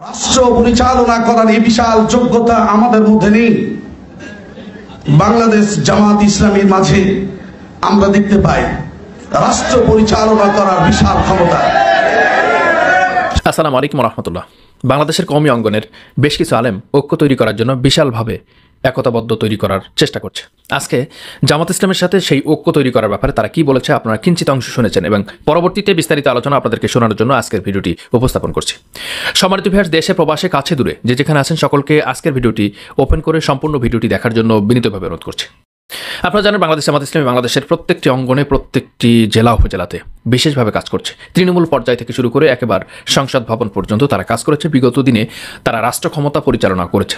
রাষ্ট্র পরিচালনা করার এই বিশাল যোগ্যতা আমাদের মধ্যে নেই। বাংলাদেশ জামাত ইসলামীর মাঝে আমরা দেখতে পাই রাষ্ট্র পরিচালনা করার বিশাল ক্ষমতা। আসসালামু আলাইকুম রহমতুল্লাহ। বাংলাদেশের কওমি অঙ্গনের বেশ কিছু আলেম ঐক্য তৈরি করার জন্য বিশালভাবে একতাবদ্ধ তৈরি করার চেষ্টা করছে। আজকে জামাত ইসলামের সাথে সেই ঐক্য তৈরি করার ব্যাপারে তারা কি বলেছে আপনারা কিঞ্চিত অংশ শুনেছেন এবং পরবর্তীতে বিস্তারিত আলোচনা আপনাদেরকে শোনানোর জন্য আজকের ভিডিওটি উপস্থাপন করছি। সম্মানিত ভিউয়ার্স, দেশে প্রবাসে কাছে দূরে যে যেখানে আছেন সকলকে আজকের ভিডিওটি ওপেন করে সম্পূর্ণ ভিডিওটি দেখার জন্য বিনীতভাবে অনুরোধ করছি। আপনারা জানেন বাংলাদেশ জামাত ইসলামী বাংলাদেশের প্রত্যেকটি অঙ্গনে প্রত্যেকটি জেলা উপজেলাতে বিশেষভাবে কাজ করছে। তৃণমূল পর্যায় থেকে শুরু করে একেবারে সংসদ ভবন পর্যন্ত তারা কাজ করেছে। বিগত দিনে তারা রাষ্ট্র ক্ষমতা পরিচালনা করেছে।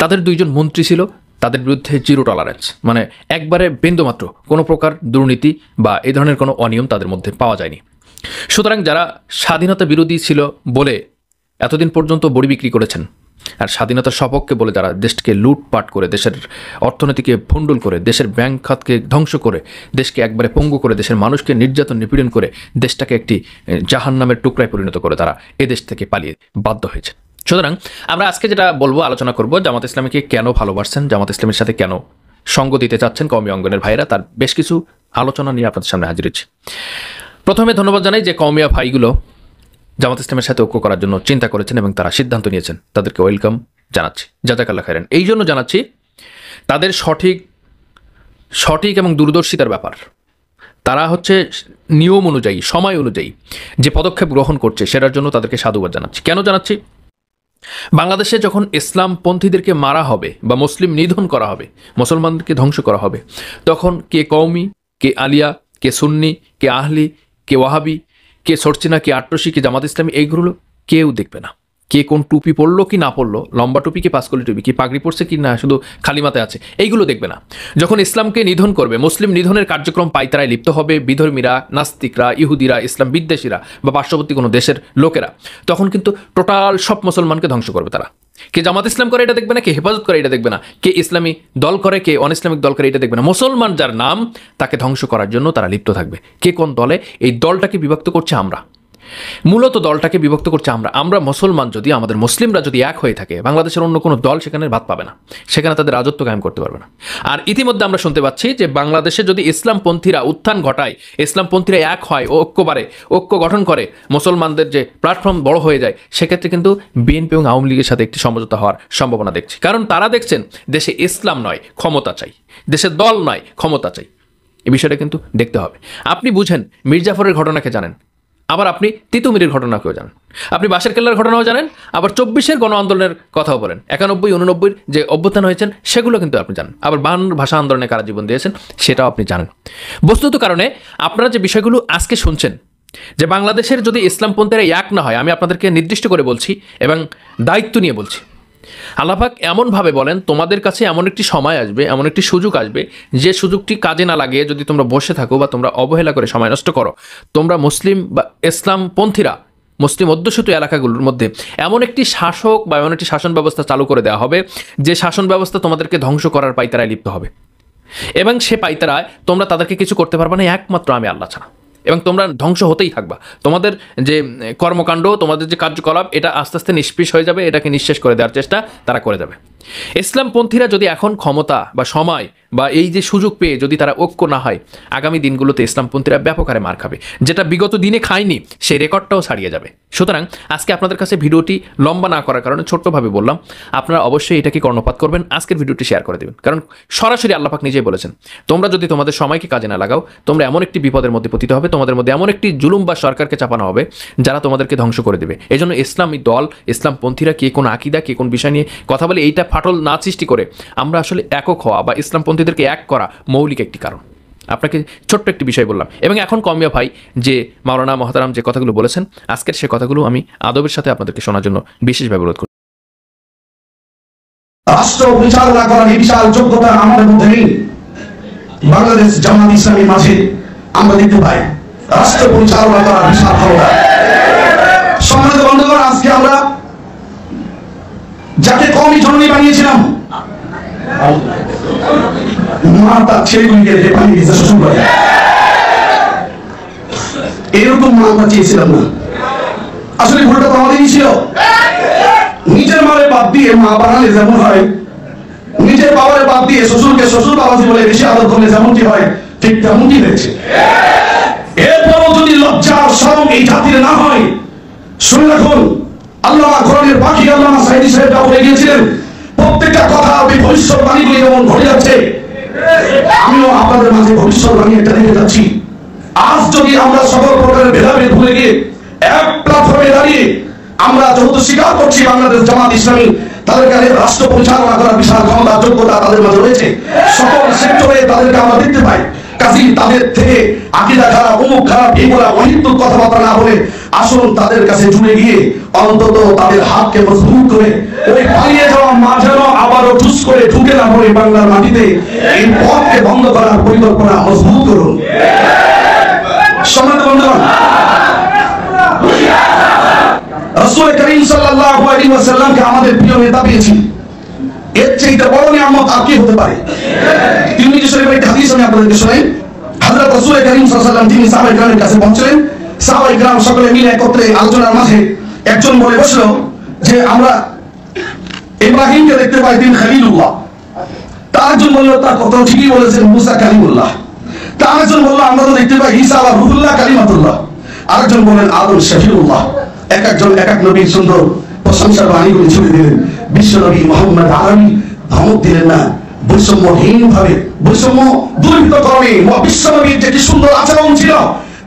তাদের দুইজন মন্ত্রী ছিল, তাদের বিরুদ্ধে জিরো টলারেন্স, মানে একবারে বিন্দুমাত্র কোনো প্রকার দুর্নীতি বা এই ধরনের কোনো অনিয়ম তাদের মধ্যে পাওয়া যায়নি। সুতরাং যারা স্বাধীনতা বিরোধী ছিল বলে এতদিন পর্যন্ত বড়ি বিক্রি করেছেন, আর স্বাধীনতার সপক্ষে বলে যারা দেশকে লুটপাট করে, দেশের অর্থনীতিকে ভণ্ডুল করে, দেশের ব্যাংক খাতকে ধ্বংস করে, দেশকে একবারে পঙ্গু করে, দেশের মানুষকে নির্যাতন নিপীড়ন করে দেশটাকে একটি জাহান্নামের টুকরায় পরিণত করে তারা এদেশ থেকে পালিয়ে বাধ্য হয়েছে। সুতরাং আমরা আজকে যেটা বলবো, আলোচনা করব জামাত ইসলামীকে কেন ভালোবাসছেন, জামাত ইসলামের সাথে কেন সঙ্গ দিতে চাচ্ছেন কওমি অঙ্গনের ভাইরা, তার বেশ কিছু আলোচনা নিয়ে আপনাদের সামনে হাজির হচ্ছি। প্রথমে ধন্যবাদ জানাই যে কওমিয়া ভাইগুলো জামাত ইসলামের সাথে ঐক্য করার জন্য চিন্তা করেছেন এবং তারা সিদ্ধান্ত নিয়েছেন, তাদেরকে ওয়েলকাম জানাচ্ছি, জাযাকাল্লাহ খাইরান। এই জন্য জানাচ্ছি তাদের সঠিক এবং দূরদর্শিতার ব্যাপার। তারা হচ্ছে নিয়ম অনুযায়ী, সময় অনুযায়ী যে পদক্ষেপ গ্রহণ করছে সেটার জন্য তাদেরকে সাধুবাদ জানাচ্ছি। কেন জানাচ্ছি? বাংলাদেশে যখন ইসলামপন্থীদেরকে মারা হবে বা মুসলিম নিধন করা হবে, মুসলমানদেরকে ধ্বংস করা হবে, তখন কে কওমি, কে আলিয়া, কে সুন্নি, কে আহলি, কে ওয়াহাবি, কে সরচিনা, কে আট্রসি, কে জামাত ইসলামী, এইগুলো কেউ দেখবে না। কে কোন টুপি পরলো কি না পরলো, লম্বা টুপি কি পাঁচকলি টুপি, কি পাগড়ি পরছে কি না শুধু খালি মাথায় আছে, এইগুলো দেখবে না। যখন ইসলামকে নিধন করবে, মুসলিম নিধনের কার্যক্রম পাইতারায় লিপ্ত হবে বিধর্মীরা, নাস্তিকরা, ইহুদিরা, ইসলাম বিদ্বেষীরা বা পার্শ্ববর্তী কোনো দেশের লোকেরা, তখন কিন্তু টোটাল সব মুসলমানকে ধ্বংস করবে তারা। কে জামাত ইসলাম করে এটা দেখবে না, কে হেফাজত করে এটা দেখবে না, কে ইসলামী দল করে, কে অন ইসলামিক দল করে এটা দেখবে না। মুসলমান যার নাম, তাকে ধ্বংস করার জন্য তারা লিপ্ত থাকবে। কে কোন দলে, এই দলটাকে বিভক্ত করছে আমরা, মূলত দলটাকে বিভক্ত করছে আমরা মুসলমান যদি, আমাদের মুসলিমরা যদি এক হয়ে থাকে, বাংলাদেশের অন্য কোনো দল সেখানে ভাত পাবে না, সেখানে তাদের রাজত্ব কায়েম করতে পারবে না। আর ইতিমধ্যে আমরা শুনতে পাচ্ছি যে বাংলাদেশে যদি ইসলামপন্থীরা উত্থান ঘটায়, ইসলামপন্থীরা এক হয়, ঐক্য গঠন করে, মুসলমানদের যে প্ল্যাটফর্ম বড় হয়ে যায়, সেক্ষেত্রে কিন্তু বিএনপি এবং আওয়ামী লীগের সাথে একটি সমঝোতা হওয়ার সম্ভাবনা দেখছি। কারণ তারা দেখছেন দেশে ইসলাম নয় ক্ষমতা চাই, দেশে দল নয় ক্ষমতা চাই। এই বিষয়টা কিন্তু দেখতে হবে। আপনি বুঝেন মির্জাফরের ঘটনাকে জানেন, আবার আপনি তিতুমিরের ঘটনাকেও জানেন, আপনি বাঁশের কেল্লার ঘটনাও জানেন, আবার 24-এর গণ আন্দোলনের কথাও বলেন, 91, 89 যে অভ্যুত্থান হয়েছেন সেগুলো কিন্তু আপনি জানেন, আবার 52 ভাষা আন্দোলনে কারা জীবন দিয়েছেন সেটাও আপনি জানেন। বস্তুত কারণে আপনারা যে বিষয়গুলো আজকে শুনছেন, যে বাংলাদেশের যদি ইসলামপন্থীরা এক না হয়, আমি আপনাদেরকে নির্দিষ্ট করে বলছি এবং দায়িত্ব নিয়ে বলছি, আল্লাহ পাক এমনভাবে বলেন, তোমাদের কাছে এমন একটি সময় আসবে, এমন একটি সুযোগ আসবে, যে সুযোগটি কাজে না লাগিয়ে যদি তোমরা বসে থাকো বা তোমরা অবহেলা করে সময় নষ্ট করো, তোমরা মুসলিম বা ইসলামপন্থীরা মুসলিম অধ্যুষিত এলাকাগুলোর মধ্যে এমন একটি শাসক বা এমন একটি শাসন ব্যবস্থা চালু করে দেওয়া হবে, যে শাসন ব্যবস্থা তোমাদেরকে ধ্বংস করার পাইতারায় লিপ্ত হবে এবং সে পাইতারায় তোমরা তাদেরকে কিছু করতে পারবে না একমাত্র আমি আল্লাহ ছাড়া, এবং তোমরা ধ্বংস হতেই থাকবা। তোমাদের যে কর্মকাণ্ড, তোমাদের যে কার্যকলাপ, এটা আস্তে আস্তে নিষ্পৃষ হয়ে যাবে, এটাকে নিঃশেষ করে দেওয়ার চেষ্টা তারা করে যাবে। ইসলামপন্থীরা যদি এখন ক্ষমতা বা সময় বা এই যে সুযোগ পেয়ে যদি তারা ঐক্য না হয়, আগামী দিনগুলোতে ইসলামপন্থীরা ব্যাপক হারে মার খাবে, যেটা বিগত দিনে খায়নি সেই রেকর্ডটাও ছাড়িয়ে যাবে। সুতরাং আজকে আপনাদের কাছে ভিডিওটি লম্বা না করার কারণে ছোট্টভাবে বললাম, আপনারা অবশ্যই এটাকে কর্ণপাত করবেন, আজকের ভিডিওটি শেয়ার করে দেবেন। কারণ সরাসরি আল্লাহ পাক নিজেই বলেছেন, তোমরা যদি তোমাদের সময়কে কাজে না লাগাও, তোমরা এমন একটি বিপদের মধ্যে পতিত হবে, তোমাদের মধ্যে এমন একটি জুলুম বা সরকারকে চাপানো হবে যারা তোমাদেরকে ধ্বংস করে দেবে। এই জন্য ইসলামী দল, ইসলামপন্থীরা কে কোন আকিদা, কে কোন বিষয় নিয়ে কথা বলে, এইটা ফাটল না সৃষ্টি করে আমরা আসলে একক হওয়া বা ইসলামপন্থীদেরকে এক করা মৌলিক একটি কারণ। আপনাকে ছোট্ট একটি বিষয় বললাম, এবং এখন কওমিয়া ভাই যে মাওলানা মহতারাম যে কথাগুলো বলেছেন, আজকের সে কথাগুলো আমি আদবের সাথে আপনাদেরকে শোনার জন্য বিশেষভাবে অনুরোধ করি। রাষ্ট্র পরিচালনা করার এই বিশাল যোগ্যতা আমাদের মধ্যে নেই। বাংলাদেশ জামাত ইসলামীর মাঝে আমরা দেখতে পাই রাষ্ট্র পরিচালনা করার বিশাল ক্ষমতা। সম্মানিত বন্ধুগণ, আজকে আমরা যাকে কওমি জননী বানিয়েছিলাম, মা তার ছেলেগুলিকে পানি দিতে শোষণ করে, এরকম মা আমরা চেয়েছিলাম না। আসলে ভুলটা তো আমাদেরই ছিল। বাদ দিয়ে মা বানালে যেমন হয়, নিজের বাবারে বাদ দিয়ে শ্বশুরকে শ্বশুর বাবাজি বলে বেশি আদর করলে যেমনটি হয়, ঠিক তেমনটি হয়েছে। এরপরও যদি লজ্জা আর শরম এই জাতির না হয়, শুনে রাখুন, আল্লামা কোরআনের পাখি আল্লামা সাইদি সাহেব বলে গিয়েছিলেন, প্রত্যেকটা কথা আপনি ভবিষ্যৎবাণীগুলি যেমন ঘটে যাচ্ছে, আমিও আপনাদের মাঝে ভবিষ্যৎবাণী একটা রেখে যাচ্ছি। আজ যদি আমরা সকল প্রকারের ভেদাভেদ ভুলে গিয়ে এক প্ল্যাটফর্মে দাঁড়িয়ে আমরা যেহেতু স্বীকার করছি বাংলাদেশ জামাত ইসলামী তাদের কাছে রাষ্ট্র পরিচালনা করার বিশাল ক্ষমতা যোগ্যতা তাদের মাঝে রয়েছে, সকল সেক্টরে তাদেরকে আমরা দেখতে পাই, কাজী তাদের থেকে আকীদা খারাপ, অমুক খারাপ, এগুলা অহিতুক কথাবার্তা না বলে আসুন তাদের কাছে জুড়ে গিয়ে অন্তত তাদের হাতকে মজবুত করে ওই পালিয়ে যাওয়া মা যেন আবারও ঠুস করে ঢুকে না পড়ে বাংলার মাটিতে, এই পথকে বন্ধ করার পরিকল্পনা মজবুত করুন। সম্মানিত বন্ধুগণ, রাসূল করিম সাল্লাল্লাহু আলাইহি ওয়াসাল্লামকে আমাদের প্রিয় নেতা পেয়েছি, এর চাইতে বড় নিয়ামত আর কি হতে পারে? তিরমিজি শরীফের একটা হাদিস আমি আপনাদেরকে শোনাই। হযরত রাসূল করিম সাল্লাল্লাহু আলাইহি ওয়াসাল্লাম তিনি সাহাবায়ে কেরামের কাছে পৌঁছলেন। সাহাবায়ে কেরাম সকলে মিলে একত্রে আলোচনার মাঝে একজন বলে বসলো যে আমরা ইব্রাহিমকে দেখতে পাই তিনি খলিলুল্লাহ। তার একজন বলল তার কথা ঠিকই বলেছেন, মুসা কালিমুল্লাহ। তার একজন বলল আমরা তো দেখতে পাই ঈসা বা রূহুল্লাহ কালিমাতুল্লাহ। আরেকজন বলেন আদম শফিউল্লাহ। এক একজন এক এক নবীর সুন্দর প্রশংসার বাণীগুলি ছুড়ে দিলেন। বিশ্ব নবী মুহাম্মদ আরবি ধমক দিলেন না, বৈষম্যহীন ভাবে, বৈষম্য দূরীভূত করণে বিশ্ব নবীর যে কি সুন্দর আচরণ ছিল,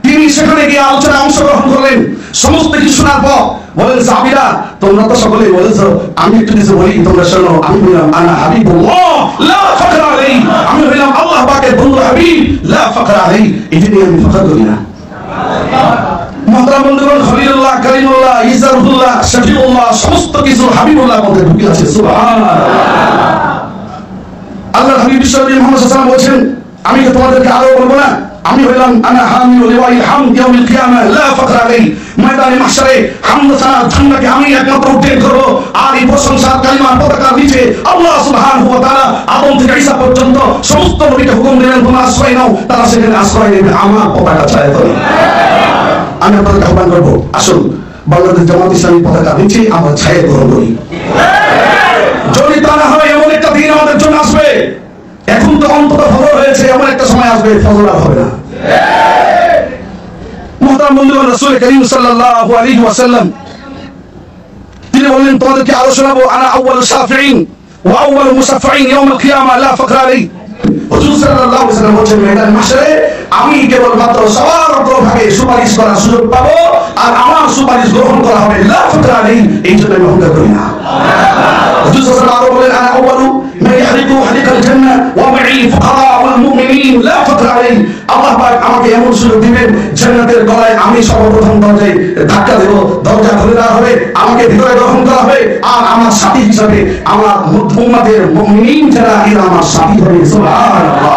তিনি সেখানে গিয়ে আলোচনায় অংশগ্রহণ করলেন। সমস্ত কিছু শোনার পর বলেন সাহাবীরা তোমরা তো সকলেই বলেছো, আমি একটু কিছু বলি তোমরা শোনো। আমি বললাম আনা হাবিবুল্লাহ লা ফাখরা আলাইহি, আমি বললাম আল্লাহ পাকের বন্ধু হাবিব লা ফাখরা আলাইহি, এটা নিয়ে আমি ফখর করি না। মুহতারাম বন্ধুগণ, খলিলুল্লাহ, কালিমুল্লাহ, ঈসা রূহুল্লাহ, শফিউল্লাহ সমস্ত কিছু হাবিবুল্লাহ মধ্যে ঢুকে আছে। সুবহানাল্লাহ। আল্লাহর হাবিব বিশ্বনবী মুহাম্মদ সাল্লাল্লাহু আলাইহি ওয়াসাল্লাম বলেছেন আমি কি তোমাদেরকে আরো বলবো না, আমি হইলাম আনা হামিলুল লিওয়াইল হামদ ইয়াউমিল কিয়ামা লা ফাখরা আলাইহি, ময়দানে মাহশারে হামদ সানাত ঝান্ডাকে আমি একমাত্র উত্তোলন করব। আর এই প্রশংসার কালিমার পতাকার নিচে আল্লাহ সুবহানাহু ওয়া তাআলা আদম থেকে ঈসা পর্যন্ত সমস্ত নবীকে হুকুম দিলেন তোমরা আশ্রয় নাও, তারা সেখানে আশ্রয় নেবে আমার পতাকা ছায়া তলে। আমি আপনাদের আহ্বান করবো, আসুন বাংলাদেশ জামাত ইসলামী পতাকা নিচে আমরা ছায়া গ্রহণ করি। যদি তা না হয় এমন একটা দিন আমাদের জন্য আসবে, এখন তো অন্তত ফজর হয়েছে, এমন একটা সময় আসবে ফজর আর হবে না। মুহতারাম বন্ধুগণ, রাসূল করিম সাল্লাল্লাহু আলাইহি ওয়াসাল্লাম তিনি বললেন তোমাদেরকে আরো শোনাবো, আনা আউয়ালুশ শাফিঈন ওয়া আউয়ালু মুশাফফিঈন ইয়াউমুল কিয়ামা লা ফাখরা আলাইহি। হুজুর সাল্লাল্লাহু আলাইহি ওয়াসাল্লাম বলেন ময়দান মাহশারে আমি কেবল মাত্র সবার অগ্রভাগে সুপারিশ করার সুযোগ পাবো আর আমার সুপারিশ গ্রহণ করা হবে লা ফাখরা আলাইহি, এই জন্য আমি অহংকার করি না। হুজুর সাল্লাল্লাহু আলাইহি ওয়াসাল্লাম বলেন আনা আউয়ালু মান ইয়াহরিকু হারিকাল জান্নাহ ওয়া মা'i ফুকারা ওয়াল মুমিনিন লা ফাখরা আলাইহি। আল্লাহ পাক আমাকে এমন সুযোগ দিবেন জান্নাতের গলায় আমি সর্বপ্রথম দরজায় ধাক্কা দেব, দরজা খুলে দেওয়া হবে, আমাকে ভিতরে গ্রহণ করা হবে আর আমার সাথী হিসাবে আমার উম্মতের মুমিন যারা এরা আমার সাথী হবে। সুবহানাল্লাহ।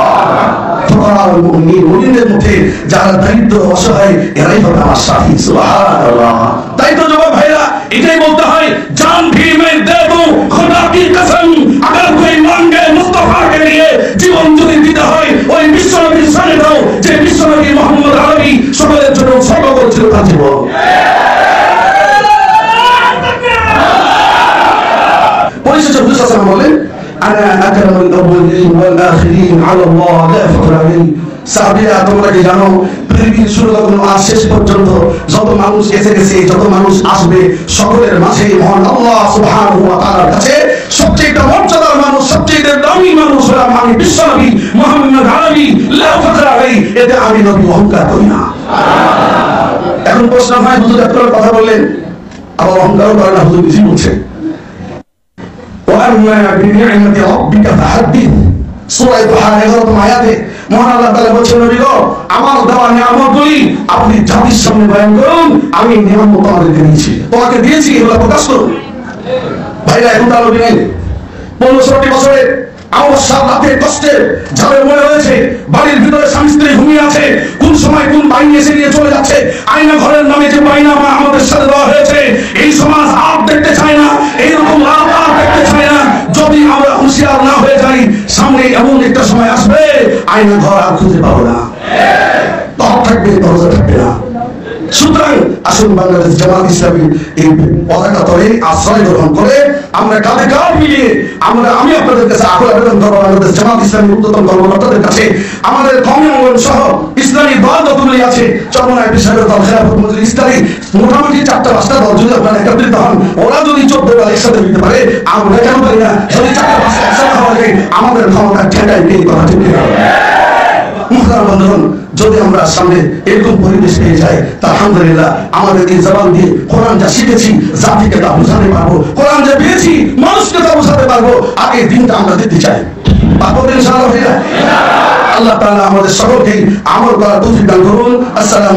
ফুকারা ওয়াল মুমিনিন, মুমিনদের মধ্যে যারা দরিদ্র অসহায় এরাই হবে আমার সাথী। সুবহানাল্লাহ। তাই তো যুবক ভাইরা এটাই বলতে হয়, জান भी मैं दे दूं खुदा की कसम, अगर कोई मांगे मुस्तफा के लिए জীবন যদি দিতে হয় ওই বিশ্বনবীর সামনে দাও যে বিশ্বনবী মুহাম্মদ আরবি সকলের জন্য উৎসর্গ করেছিল তার জীবন। পরিশেষে হুজুর সাল্লাল্লাহু আলাইহি ওয়াসাল্লাম বলেন আনা আকরামুল আউয়ালিন ওয়াল আখিরিন আলা আল্লাহ লা ফাখরা আলাইহি। সাহাবীরা তোমরা কি জানো পৃথিবীর শুরু থেকে আজ শেষ পর্যন্ত যত মানুষ এসে গেছে, যত মানুষ আসবে, সকলের মাঝে মহান আল্লাহ সুবহানাহু ওয়া তাআলার কাছে সবচেয়ে মর্যাদার মানুষ, সবচেয়ে দামি মানুষ হলাম আমি বিশ্বনবী মুহাম্মদ আরবি লা ফাখরা আলাইহি। এতে আমি নবী অহংকার করি না। এখন প্রশ্ন হয় হুজুর এত কথা বললেন আবার অহংকার করে না, হুজুর নিজেই বলছে ওয়া আম্মা বিনি'মাতি রাব্বিকা ফাহাদ্দিস। সূরা দুহা 11 আয়াতে মহান আল্লাহ তাআলা বলেছেন নবী গো আমার দেওয়া নিয়ামতগুলি আপনি জাতির সামনে বয়ান করুন, আমি নিয়ামত তোমাদেরকে দিয়েছি, তোমাকে দিয়েছি, এগুলো প্রকাশ করুন। ভাইরা এখন তার নবী নেই, 15-16 বছরের অবসর রাতে কষ্টে যাদের মনে হয়েছে বাড়ির ভিতরে স্বামী স্ত্রী ঘুমিয়ে আছে, কোন সময় কোন বাইন এসে নিয়ে চলে যাচ্ছে, আয়না ঘরের নামে যে বাইনা আমাদের সাথে দেওয়া হয়েছে এই সমাজ আর দেখতে চায় না, এইরকম আর দেখতে চায় না। যদি আমরা হুঁশিয়ার না হয়ে যাই সামনে এমন একটা সময় আসবে আয়না ঘর আর খুঁজে পাবো না, তখন থাকবে দরজা থাকবে না। সুতরাং আসুন বাংলাদেশ জামাত ইসলামী এই পতাকা তলে আশ্রয় গ্রহণ করে আমরা কাঁধে কাঁধ মিলিয়ে আমি আপনাদের কাছে আকুল আবেদন করবো, বাংলাদেশ জামাত ইসলামী উদ্যতন কর্মকর্তাদের কাছে, আমাদের কওমি অঙ্গন সহ ইসলামী দল যতগুলি আছে, চরমনায় পেশাবের দল, খেলাফত মজলিস ইসলামী, মোটামুটি 4-5টা দল যদি আপনারা একত্রিত হন, ওরা যদি 14 দল একসাথে দিতে পারে, আমরা কেন পারি না? যদি 4-5টা একসাথে হওয়া যায়, আমাদের ক্ষমতা ঠেকাই পেয়ে কথা ঠিক না। মুহতারাম বন্ধুগণ, যদি আমরা সামনে এরকম পরিবেশ পেয়ে যাই, তা আলহামদুলিল্লাহ আমাদের এই জবান দিয়ে কোরআন যা শিখেছি জাতিকে তা বোঝাতে পারবো, কোরআন যা পেয়েছি মানুষকে তা বোঝাতে পারবো, আর এই দিনটা আমরা দিতে চাই। পারবো ইনশাআল্লাহ। আল্লাহ তাআলা আমাদের সকলকে আমল করার তৌফিক দান করুন। আসসালামু